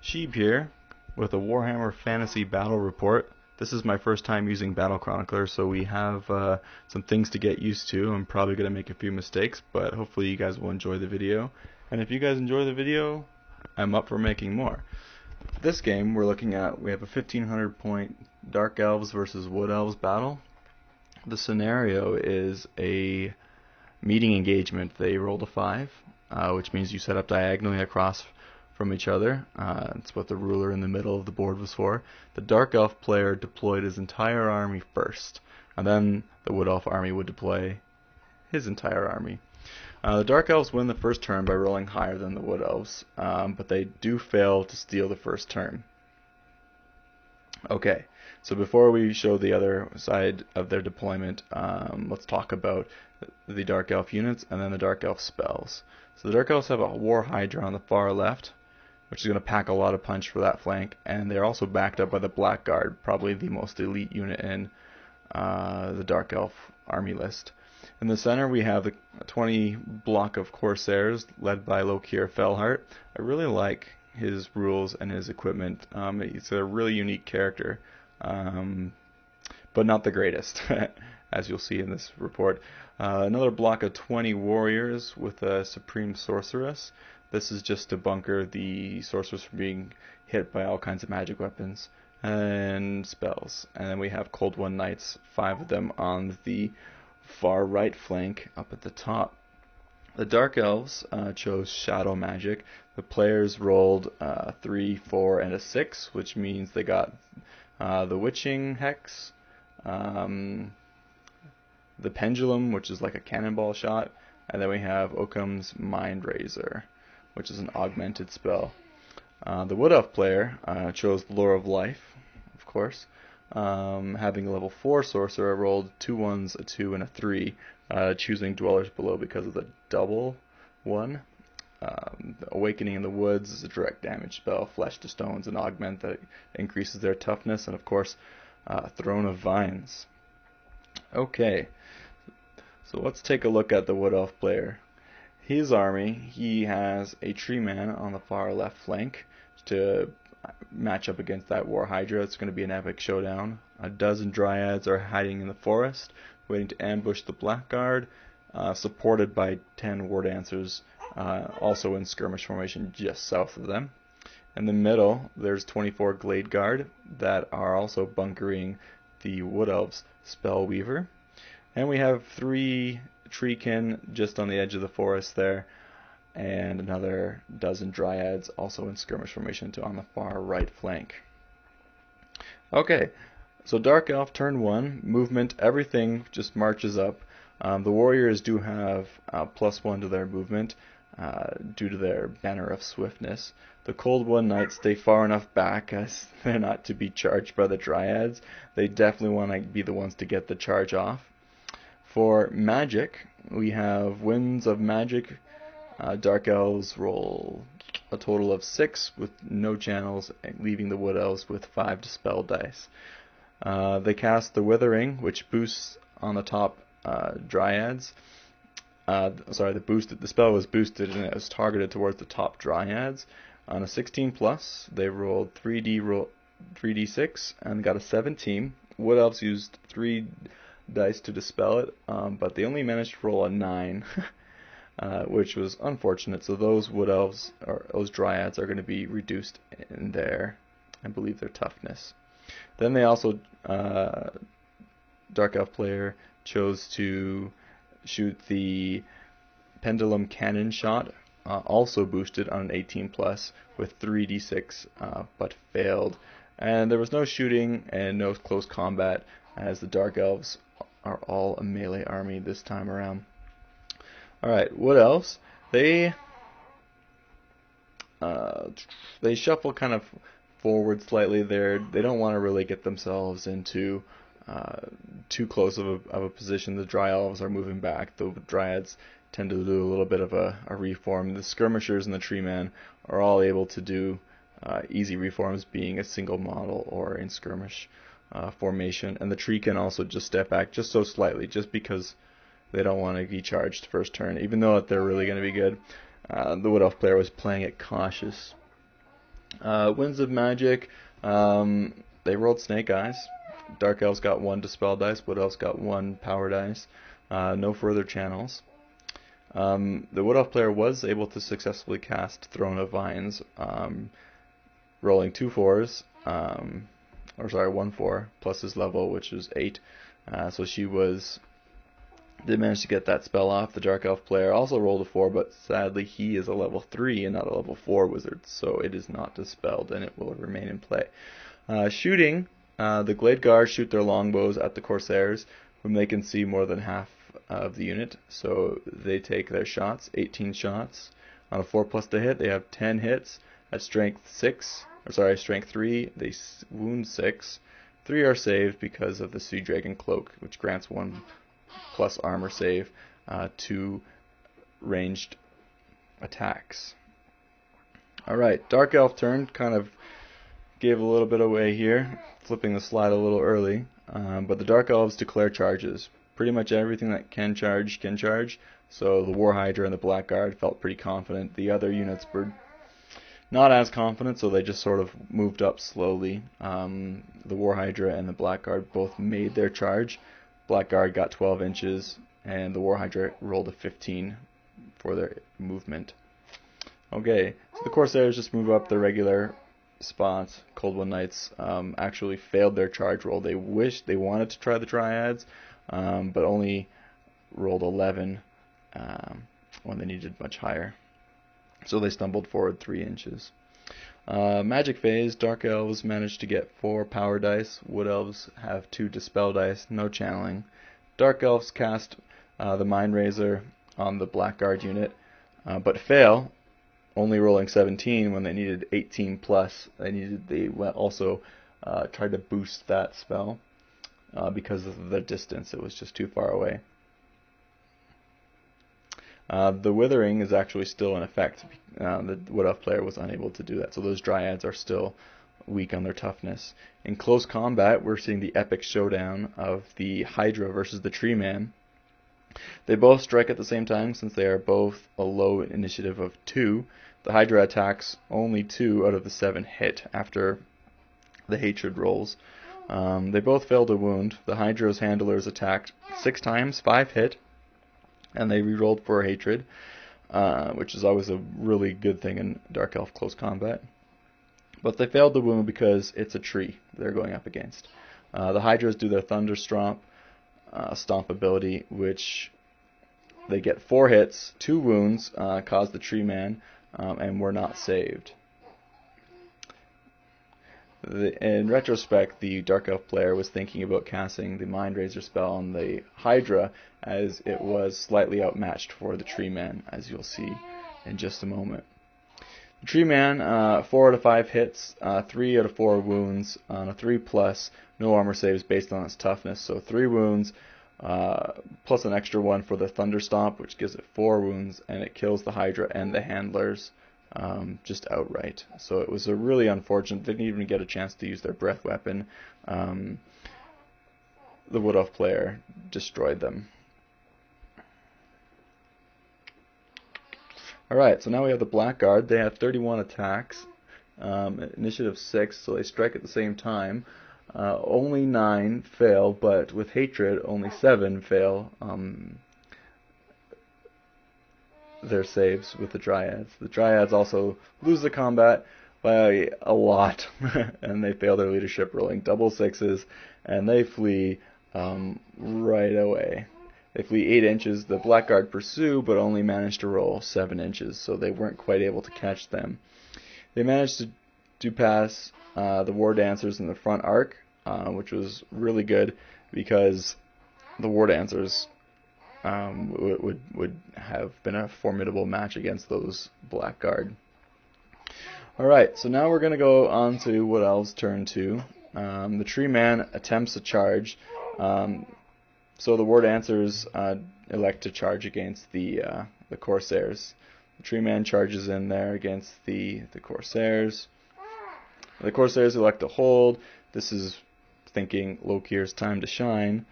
Sheep here with a Warhammer Fantasy Battle Report. This is my first time using Battle Chronicler, so we have some things to get used to. I'm probably going to make a few mistakes, but hopefully you guys will enjoy the video. And if you guys enjoy the video, I'm up for making more. This game we have a 1500 point Dark Elves versus Wood Elves battle. The scenario is a meeting engagement. They rolled a 5, which means you set up diagonally across from each other. That's what the ruler in the middle of the board was for. The Dark Elf player deployed his entire army first, and then the Wood Elf army would deploy his entire army. The Dark Elves win the first turn by rolling higher than the Wood Elves, but they do fail to steal the first turn. Okay, so before we show the other side of their deployment, let's talk about the Dark Elf units and then the Dark Elf spells. So the Dark Elves have a War Hydra on the far left, which is going to pack a lot of punch for that flank, and they're also backed up by the Blackguard, probably the most elite unit in the Dark Elf army list. In the center we have the 20 block of Corsairs led by Lokir Felhart. I really like his rules and his equipment. He's a really unique character, but not the greatest, as you'll see in this report. Another block of 20 warriors with a Supreme Sorceress. This is just to bunker the sorceress from being hit by all kinds of magic weapons and spells. And then we have Cold One Knights, 5 of them on the far right flank up at the top. The Dark Elves chose Shadow Magic. The players rolled 3, 4, and a 6, which means they got the Witching Hex, the Pendulum, which is like a cannonball shot, and then we have Occam's Mind Razor, which is an augmented spell. The Wood Elf player chose Lure of Life, of course. Having a level 4 sorcerer, rolled 2 1s, a 2, and a 3, choosing Dwellers Below because of the double 1. Awakening in the Woods is a direct damage spell, Flesh to Stones, and augment that increases their toughness, and of course, Throne of Vines. Okay, so let's take a look at the Wood Elf player. His army, he has a Tree Man on the far left flank to match up against that War Hydra. It's going to be an epic showdown. A dozen Dryads are hiding in the forest, waiting to ambush the Blackguard, supported by 10 War Dancers, also in skirmish formation just south of them. In the middle, there's 24 Glade Guard that are also bunkering the Wood Elves Spellweaver. And we have 3 Treekin just on the edge of the forest there, and another dozen Dryads also in skirmish formation on the far right flank. Okay, so Dark Elf turn 1, movement, everything just marches up. The warriors do have +1 to their movement due to their Banner of Swiftness. The Cold One Knights stay far enough back as they're not to be charged by the Dryads. They definitely want to be the ones to get the charge off. For magic, we have Winds of Magic. Dark Elves roll a total of 6 with no channels, leaving the Wood Elves with 5 dispel dice. They cast the Withering, which boosts on the top Dryads. The spell was boosted and it was targeted towards the top Dryads. On a 16 plus, they rolled 3d6 and got a 17. Wood Elves used 3 dice to dispel it, but they only managed to roll a 9, which was unfortunate. So those Wood Elves, or those Dryads, are going to be reduced in their, I believe, their toughness. Then they also, Dark Elf player chose to shoot the Pendulum Cannon Shot, also boosted on an 18 plus with 3d6, but failed. And there was no shooting and no close combat, as the Dark Elves are all a melee army this time around. Alright, Wood Elves, they shuffle kind of forward slightly there. They don't want to really get themselves into too close of a position. The Dry Elves are moving back. The Dryads tend to do a little bit of a reform. The Skirmishers and the Tree Man are all able to do easy reforms, being a single model or in skirmish formation. And the Tree can also just step back just so slightly, just because they don't want to be charged first turn, even though they're really going to be good. The Wood Elf player was playing it cautious. Winds of Magic, they rolled Snake Eyes. Dark Elves got 1 Dispel dice, Wood Elves got 1 Power dice. No further channels. The Wood Elf player was able to successfully cast Throne of Vines, rolling 2 4s, or sorry, 1 4, plus his level, which is 8. So she did manage to get that spell off. The Dark Elf player also rolled a 4, but sadly he is a level 3 and not a level 4 wizard, so it is not dispelled and it will remain in play. Shooting, the Glade Guards shoot their longbows at the Corsairs, whom they can see more than half of the unit, so they take their shots, 18 shots. On a 4+ to hit, they have 10 hits. At strength 3, they wound 6. 3 are saved because of the Sea Dragon Cloak, which grants 1+ armor save to ranged attacks. Alright, Dark Elf turn, kind of gave a little bit away here, flipping the slide a little early, but the Dark Elves declare charges. Pretty much everything that can charge, so the War Hydra and the Blackguard felt pretty confident. The other units were not as confident, so they just sort of moved up slowly. The War Hydra and the Blackguard both made their charge. Blackguard got 12 inches, and the War Hydra rolled a 15 for their movement. Okay, so the Corsairs just move up their regular spots. Cold One Knights actually failed their charge roll. They wanted to try the Dryads, but only rolled 11 when they needed much higher. So they stumbled forward 3 inches. Magic phase, Dark Elves managed to get 4 power dice. Wood Elves have 2 dispel dice, no channeling. Dark Elves cast the Mind Razor on the Blackguard unit, but fail, only rolling 17 when they needed 18+. They also tried to boost that spell because of the distance. It was just too far away. The Withering is actually still in effect. The Wood Elf player was unable to do that, so those Dryads are still weak on their toughness. In close combat, we're seeing the epic showdown of the Hydra versus the Tree Man. They both strike at the same time since they are both a low initiative of 2. The Hydra attacks only 2 out of the 7 hit after the Hatred rolls. They both failed to wound. The Hydra's handlers attacked 6 times, 5 hit, and they rerolled for Hatred, which is always a really good thing in Dark Elf close combat. But they failed to wound because it's a tree they're going up against. The Hydras do their Thunder Stomp ability, which they get 4 hits, 2 wounds, caused the Tree Man, and were not saved. In retrospect, the Dark Elf player was thinking about casting the Mind Razor spell on the Hydra, as it was slightly outmatched for the Tree Man, as you'll see in just a moment. The Tree Man, 4 out of 5 hits, 3 out of 4 wounds, on a 3+, no armor saves based on its toughness, so 3 wounds, plus an extra 1 for the Thunder Stomp, which gives it 4 wounds, and it kills the Hydra and the handlers just outright. So it was a really unfortunate. They didn't even get a chance to use their breath weapon. The Wood Elf player destroyed them. Alright, so now we have the Blackguard. They have 31 attacks, initiative 6, so they strike at the same time. Only 9 fail, but with Hatred, only 7 fail their saves with the Dryads. The Dryads also lose the combat by a lot, and they fail their leadership, rolling double 6s, and they flee right away. They flee 8 inches. The Blackguard pursue, but only manage to roll 7 inches, so they weren't quite able to catch them. They managed to pass the War Dancers in the front arc, which was really good because the War Dancers would have been a formidable match against those Blackguard. Alright, so now we're going to go on to Wood Elves' turn 2. The Tree Man attempts a charge. So the War Dancers elect to charge against the Corsairs. The Tree Man charges in there against the Corsairs. The Corsairs elect to hold. This is thinking Lokir's time to shine.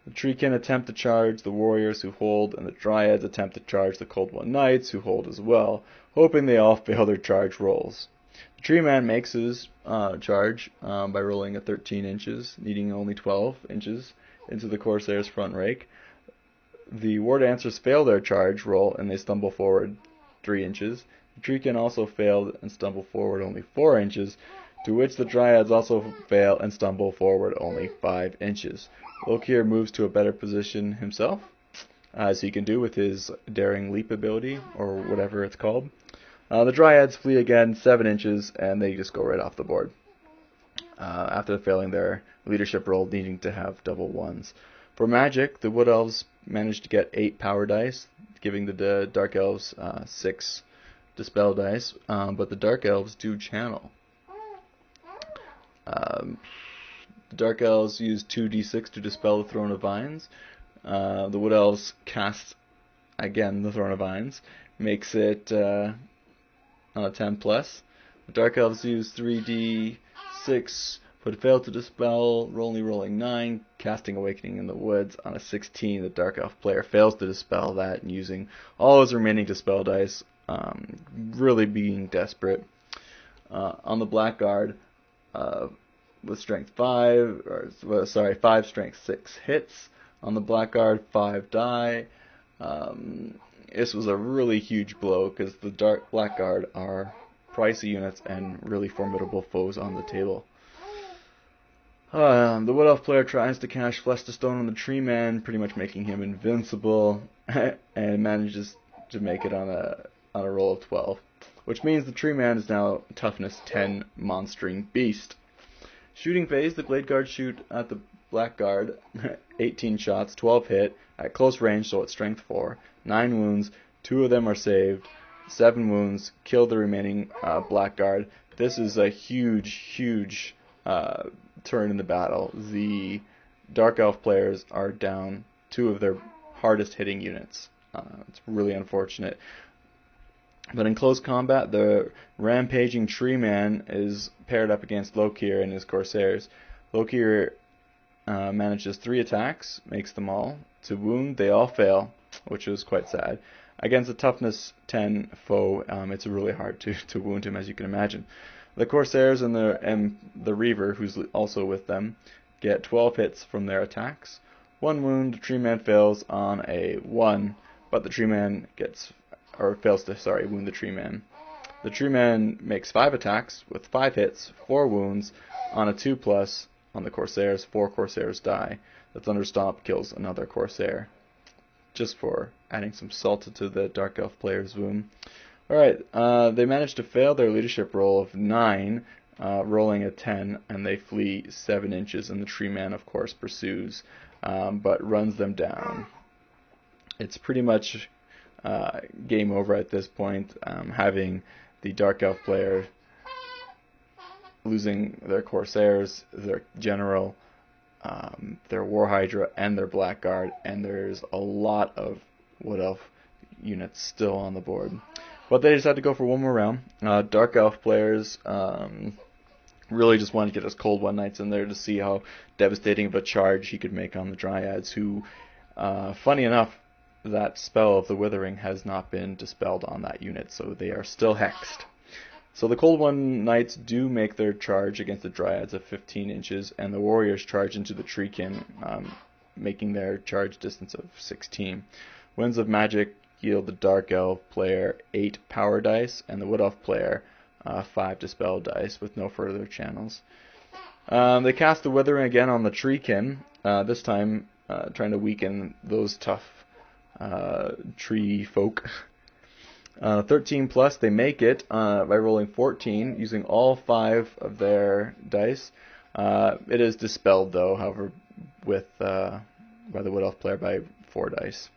The Treekin attempt to charge the Warriors who hold, and the Dryads attempt to charge the Cold One Knights who hold as well, hoping they all fail their charge rolls. The Tree Man makes his charge by rolling a 13 inches, needing only 12 inches into the Corsair's front rake. The War Dancers fail their charge roll and they stumble forward 3 inches. The Treekin also failed and stumble forward only 4 inches, to which the Dryads also fail and stumble forward only 5 inches. Lokir moves to a better position himself, as he can do with his Daring Leap ability, or whatever it's called. The Dryads flee again 7 inches, and they just go right off the board, after failing their leadership roll, needing to have double ones. For magic, the Wood Elves managed to get 8 power dice, giving the Dark Elves 6 dispel dice, but the Dark Elves do channel. The Dark Elves use 2d6 to dispel the Throne of Vines. The Wood Elves cast, again, the Throne of Vines, makes it on a 10+. The Dark Elves use 3d6, but fail to dispel, only rolling 9, casting Awakening in the Woods on a 16. The Dark Elf player fails to dispel that, and using all his remaining dispel dice, really being desperate. On the Blackguard, with strength 5, 5 strength 6 hits. On the Blackguard, 5 die. This was a really huge blow because the Blackguard are pricey units and really formidable foes on the table. The Wood Elf player tries to cast Flesh to Stone on the Tree Man, pretty much making him invincible, and manages to make it on a roll of 12, which means the Tree Man is now toughness 10 monstering beast. Shooting phase, the Blade Guard shoot at the Blackguard, 18 shots, 12 hit, at close range, so it's strength 4, 9 wounds, 2 of them are saved, 7 wounds, kill the remaining Blackguard. This is a huge turn in the battle. The Dark Elf players are down 2 of their hardest hitting units. It's really unfortunate. But in close combat, the rampaging Tree Man is paired up against Lokir and his Corsairs. Lokir manages 3 attacks, makes them all to wound. They all fail, which is quite sad. Against a toughness 10 foe, it's really hard to wound him, as you can imagine. The Corsairs and the Reaver, who's also with them, get 12 hits from their attacks. 1 wound, the Tree Man fails on a 1, but the Tree Man fails to wound the Tree Man. The Tree Man makes 5 attacks with 5 hits, 4 wounds. On a 2+, on the Corsairs, 4 Corsairs die. The Thunderstomp kills another Corsair, just for adding some salt to the Dark Elf player's wound. Alright, they managed to fail their leadership roll of 9, rolling a 10, and they flee 7 inches, and the Tree Man, of course, pursues, but runs them down. It's pretty much game over at this point, having the Dark Elf player losing their Corsairs, their General, their War Hydra, and their Blackguard, and there's a lot of Wood Elf units still on the board. But they just had to go for one more round. Dark Elf players really just wanted to get his Cold One Knights in there to see how devastating of a charge he could make on the Dryads, who, funny enough, that spell of the Withering has not been dispelled on that unit, so they are still hexed. So the Cold One Knights do make their charge against the Dryads of 15 inches, and the Warriors charge into the Treekin, making their charge distance of 16. Winds of Magic yield the Dark Elf player 8 power dice, and the Wood Elf player 5 dispel dice with no further channels. They cast the Withering again on the Treekin, this time trying to weaken those tough tree folk. 13+, they make it by rolling 14, using all 5 of their dice. It is dispelled, though, however, by the Wood Elf player by 4 dice.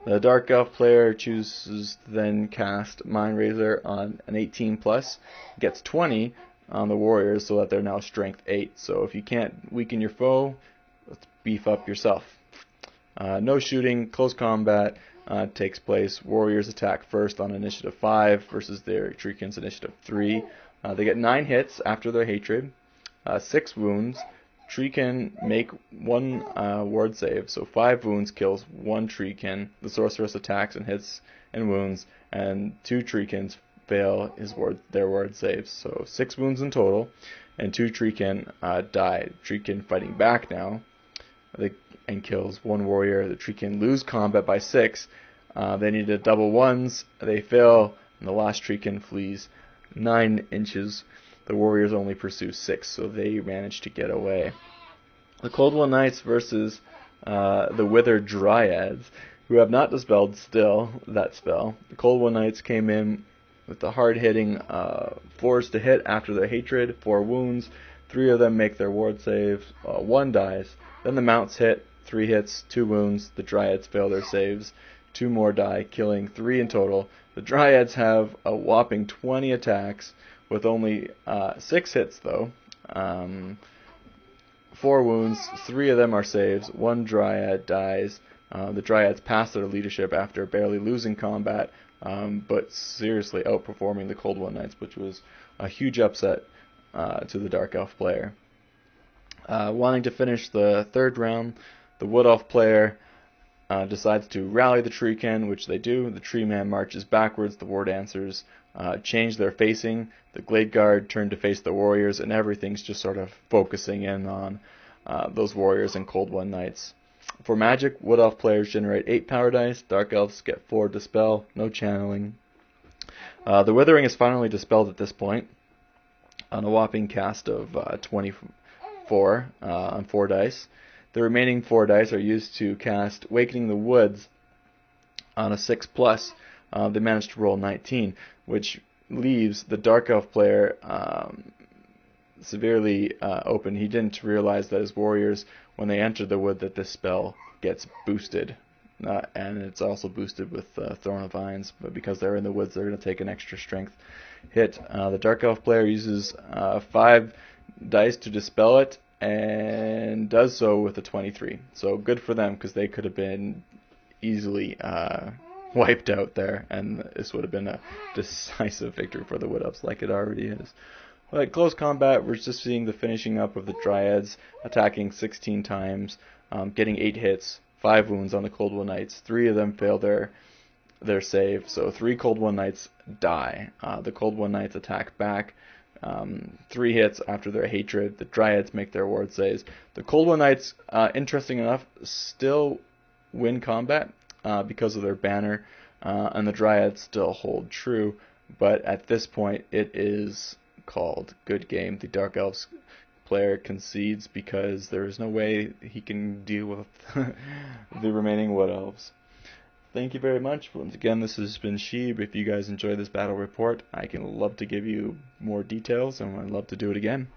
The Dark Elf player chooses to then cast Mind Razor on an 18+, gets 20 on the Warriors, so that they're now strength 8. So if you can't weaken your foe, let's beef up yourself. No shooting, close combat takes place. Warriors attack first on initiative 5 versus their Treekin's initiative 3. They get 9 hits after their hatred, 6 wounds. Treekin make 1 ward save, so 5 wounds kills 1 Treekin. The Sorceress attacks and hits and wounds, and 2 Treekins fail their ward saves. So 6 wounds in total, and 2 Treekin die. Treekin fighting back now, and kills 1 warrior. The Treekin lose combat by 6. They need to double ones. They fail, and the last Treekin flees 9 inches. The warriors only pursue 6, so they manage to get away. The Cold One Knights versus the Withered Dryads, who have not dispelled still that spell. The Cold One Knights came in with the hard-hitting 4s to hit after their hatred, 4 wounds. 3 of them make their ward saves, 1 dies. Then the mounts hit, 3 hits, 2 wounds. The Dryads fail their saves, 2 more die, killing 3 in total. The Dryads have a whopping 20 attacks, with only 6 hits though. 4 wounds, 3 of them are saves, 1 Dryad dies. The Dryads pass their leadership after barely losing combat, but seriously outperforming the Cold One Knights, which was a huge upset to the Dark Elf player. Wanting to finish the 3rd round, the Wood Elf player decides to rally the Treekin, which they do. The Tree Man marches backwards, the War Dancers change their facing, the Glade Guard turn to face the warriors, and everything's just sort of focusing in on those warriors and Cold One Knights. For magic, Wood Elf players generate 8 power dice, Dark Elves get 4 dispel, no channeling. The Withering is finally dispelled at this point on a whopping cast of 24 on 4 dice. The remaining 4 dice are used to cast Wakening the Woods on a 6+. They managed to roll 19, which leaves the Dark Elf player severely open. He didn't realize that his warriors, when they enter the wood, that this spell gets boosted. And it's also boosted with Thorn of Vines, but because they're in the woods, they're going to take an extra strength hit. The Dark Elf player uses 5 dice to dispel it, and does so with a 23. So good for them, because they could have been easily wiped out there, and this would have been a decisive victory for the Wood Elves, like it already is. At close combat, we're just seeing the finishing up of the Dryads, attacking 16 times, getting 8 hits, 5 wounds on the Cold One Knights. 3 of them fail their save, so 3 Cold One Knights die. The Cold One Knights attack back, 3 hits after their hatred. The Dryads make their ward saves. The Cold One Knights, interesting enough, still win combat because of their banner, and the Dryads still hold true, but at this point it is called good game. The Dark Elves player concedes because there is no way he can deal with the remaining Wood Elves. Thank you very much. Once again, this has been Sheeb. If you guys enjoy this battle report, I can love to give you more details, and I'd love to do it again.